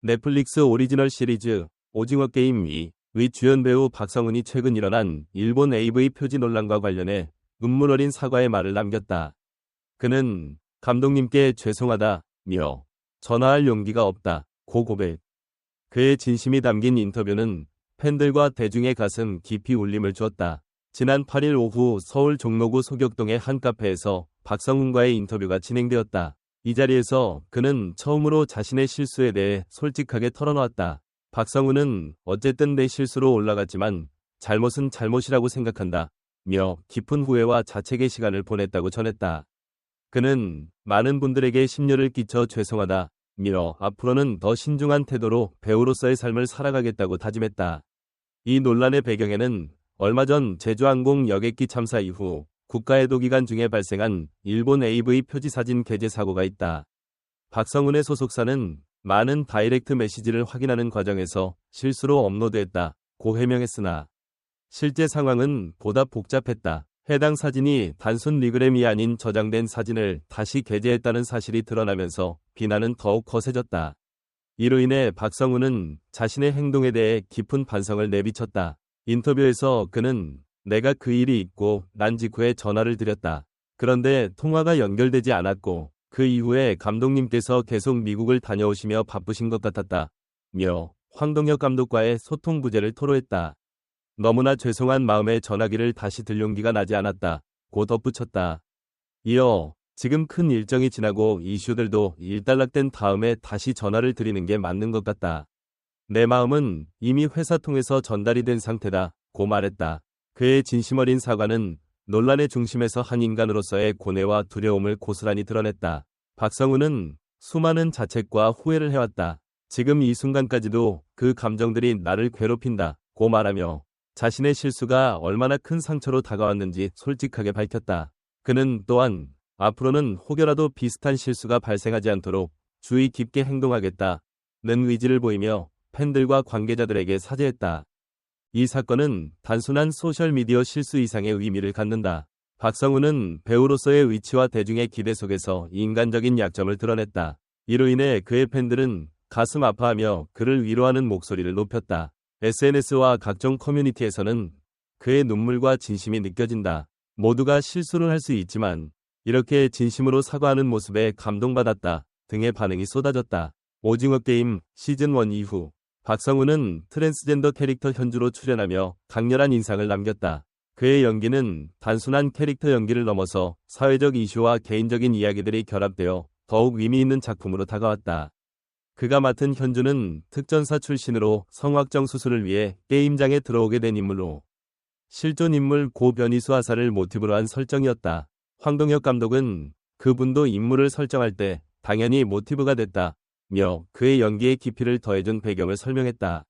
넷플릭스 오리지널 시리즈 오징어 게임 2의 주연 배우 박성훈이 최근 일어난 일본 AV 표지 논란과 관련해 눈물 어린 사과의 말을 남겼다. 그는 감독님께 죄송하다며 전화할 용기가 없다 고 고백. 그의 진심이 담긴 인터뷰는 팬들과 대중의 가슴 깊이 울림을 주었다. 지난 8일 오후 서울 종로구 소격동의 한 카페에서 박성훈과의 인터뷰가 진행되었다. 이 자리에서 그는 처음으로 자신의 실수에 대해 솔직하게 털어놓았다. 박성훈은 어쨌든 내 실수로 올라갔지만 잘못은 잘못이라고 생각한다 며 깊은 후회와 자책의 시간을 보냈다고 전했다. 그는 많은 분들에게 심려를 끼쳐 죄송하다 며 앞으로는 더 신중한 태도로 배우로서의 삶을 살아가겠다고 다짐했다. 이 논란의 배경에는 얼마 전 제주항공 여객기 참사 이후 국가해도 기간 중에 발생한 일본 AV 표지 사진 게재 사고가 있다. 박성훈의 소속사는 많은 다이렉트 메시지를 확인하는 과정에서 실수로 업로드했다고 해명했으나 실제 상황은 보다 복잡했다. 해당 사진이 단순 리그램이 아닌 저장된 사진을 다시 게재했다는 사실이 드러나면서 비난은 더욱 거세졌다. 이로 인해 박성훈은 자신의 행동에 대해 깊은 반성을 내비쳤다. 인터뷰에서 그는 내가 그 일이 있고 난 직후에 전화를 드렸다. 그런데 통화가 연결되지 않았고 그 이후에 감독님께서 계속 미국을 다녀오시며 바쁘신 것 같았다. 며 황동혁 감독과의 소통 부재를 토로했다. 너무나 죄송한 마음에 전화기를 다시 들 용기가 나지 않았다. 고 덧붙였다. 이어 지금 큰 일정이 지나고 이슈들도 일단락된 다음에 다시 전화를 드리는 게 맞는 것 같다. 내 마음은 이미 회사 통해서 전달이 된 상태다. 고 말했다. 그의 진심 어린 사과는 논란의 중심에서 한 인간으로서의 고뇌와 두려움을 고스란히 드러냈다. 박성훈은 수많은 자책과 후회를 해왔다. 지금 이 순간까지도 그 감정들이 나를 괴롭힌다. 고 말하며 자신의 실수가 얼마나 큰 상처로 다가왔는지 솔직하게 밝혔다. 그는 또한 앞으로는 혹여라도 비슷한 실수가 발생하지 않도록 주의 깊게 행동하겠다는 의지를 보이며 팬들과 관계자들에게 사죄했다. 이 사건은 단순한 소셜미디어 실수 이상의 의미를 갖는다. 박성훈은 배우로서의 위치와 대중의 기대 속에서 인간적인 약점을 드러냈다. 이로 인해 그의 팬들은 가슴 아파하며 그를 위로하는 목소리를 높였다. SNS와 각종 커뮤니티에서는 그의 눈물과 진심이 느껴진다. 모두가 실수를 할 수 있지만 이렇게 진심으로 사과하는 모습에 감동받았다 등의 반응이 쏟아졌다. 오징어 게임 시즌1 이후 박성훈은 트랜스젠더 캐릭터 현주로 출연하며 강렬한 인상을 남겼다. 그의 연기는 단순한 캐릭터 연기를 넘어서 사회적 이슈와 개인적인 이야기들이 결합되어 더욱 의미 있는 작품으로 다가왔다. 그가 맡은 현주는 특전사 출신으로 성확정 수술을 위해 게임장에 들어오게 된 인물로 실존 인물 고 변희수 하사를 모티브로 한 설정이었다. 황동혁 감독은 그분도 인물을 설정할 때 당연히 모티브가 됐다. 며 그의 연기의 깊이를 더해준 배경을 설명했다.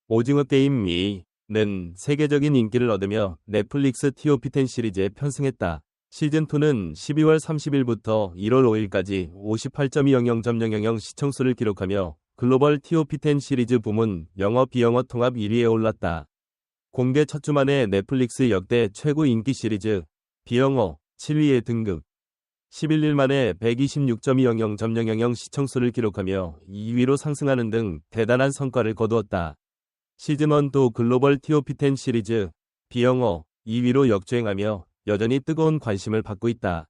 오징어 게임 2는 세계적인 인기를 얻으며 넷플릭스 TOP10 시리즈에 편승했다. 시즌2는 12월 30일부터 1월 5일까지 58.200.000 시청수를 기록하며 글로벌 TOP10 시리즈 부문 영어 비영어 통합 1위에 올랐다. 공개 첫 주 만에 넷플릭스 역대 최고 인기 시리즈 비영어 7위에 등극. 11일 만에 126.200.000 시청수를 기록하며 2위로 상승하는 등 대단한 성과를 거두었다. 시즌1도 글로벌 TOP10 시리즈 비영어 2위로 역주행하며 여전히 뜨거운 관심을 받고 있다.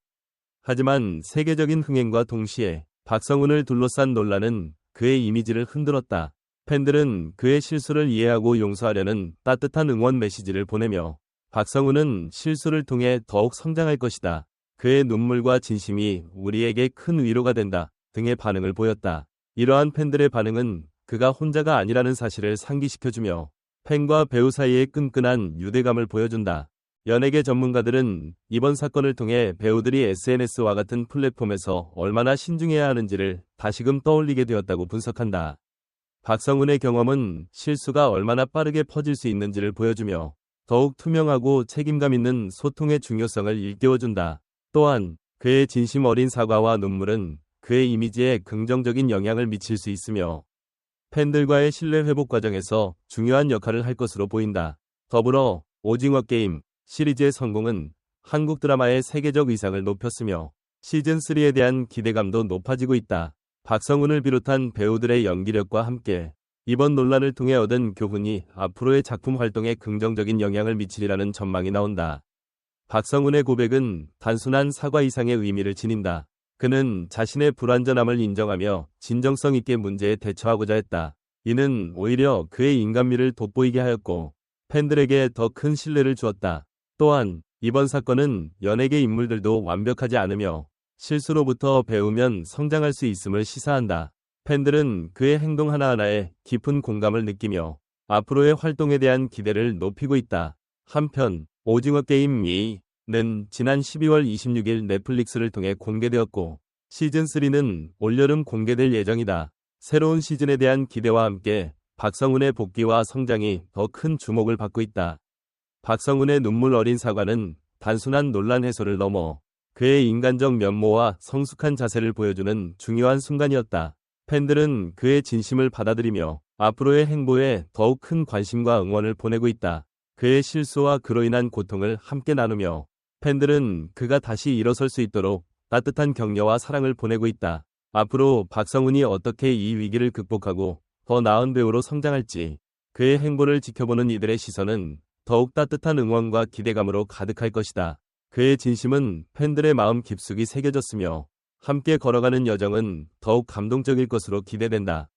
하지만 세계적인 흥행과 동시에 박성훈을 둘러싼 논란은 그의 이미지를 흔들었다. 팬들은 그의 실수를 이해하고 용서하려는 따뜻한 응원 메시지를 보내며 박성훈은 실수를 통해 더욱 성장할 것이다. 그의 눈물과 진심이 우리에게 큰 위로가 된다 등의 반응을 보였다. 이러한 팬들의 반응은 그가 혼자가 아니라는 사실을 상기시켜주며 팬과 배우 사이의 끈끈한 유대감을 보여준다. 연예계 전문가들은 이번 사건을 통해 배우들이 SNS와 같은 플랫폼에서 얼마나 신중해야 하는지를 다시금 떠올리게 되었다고 분석한다. 박성훈의 경험은 실수가 얼마나 빠르게 퍼질 수 있는지를 보여주며 더욱 투명하고 책임감 있는 소통의 중요성을 일깨워준다. 또한 그의 진심 어린 사과와 눈물은 그의 이미지에 긍정적인 영향을 미칠 수 있으며 팬들과의 신뢰 회복 과정에서 중요한 역할을 할 것으로 보인다. 더불어 오징어 게임 시리즈의 성공은 한국 드라마의 세계적 위상을 높였으며 시즌3에 대한 기대감도 높아지고 있다. 박성훈을 비롯한 배우들의 연기력과 함께 이번 논란을 통해 얻은 교훈이 앞으로의 작품 활동에 긍정적인 영향을 미치리라는 전망이 나온다. 박성훈의 고백은 단순한 사과 이상의 의미를 지닌다. 그는 자신의 불완전함을 인정하며 진정성 있게 문제에 대처하고자 했다. 이는 오히려 그의 인간미를 돋보이게 하였고 팬들에게 더 큰 신뢰를 주었다. 또한 이번 사건은 연예계 인물들도 완벽하지 않으며 실수로부터 배우면 성장할 수 있음을 시사한다. 팬들은 그의 행동 하나하나에 깊은 공감을 느끼며 앞으로의 활동에 대한 기대를 높이고 있다. 한편 오징어 게임 2는 지난 12월 26일 넷플릭스를 통해 공개되었고 시즌3는 올여름 공개될 예정이다. 새로운 시즌에 대한 기대와 함께 박성훈의 복귀와 성장이 더 큰 주목을 받고 있다. 박성훈의 눈물 어린 사과는 단순한 논란 해소를 넘어 그의 인간적 면모와 성숙한 자세를 보여주는 중요한 순간이었다. 팬들은 그의 진심을 받아들이며 앞으로의 행보에 더욱 큰 관심과 응원을 보내고 있다. 그의 실수와 그로 인한 고통을 함께 나누며 팬들은 그가 다시 일어설 수 있도록 따뜻한 격려와 사랑을 보내고 있다. 앞으로 박성훈이 어떻게 이 위기를 극복하고 더 나은 배우로 성장할지 그의 행보를 지켜보는 이들의 시선은 더욱 따뜻한 응원과 기대감으로 가득할 것이다. 그의 진심은 팬들의 마음 깊숙이 새겨졌으며 함께 걸어가는 여정은 더욱 감동적일 것으로 기대된다.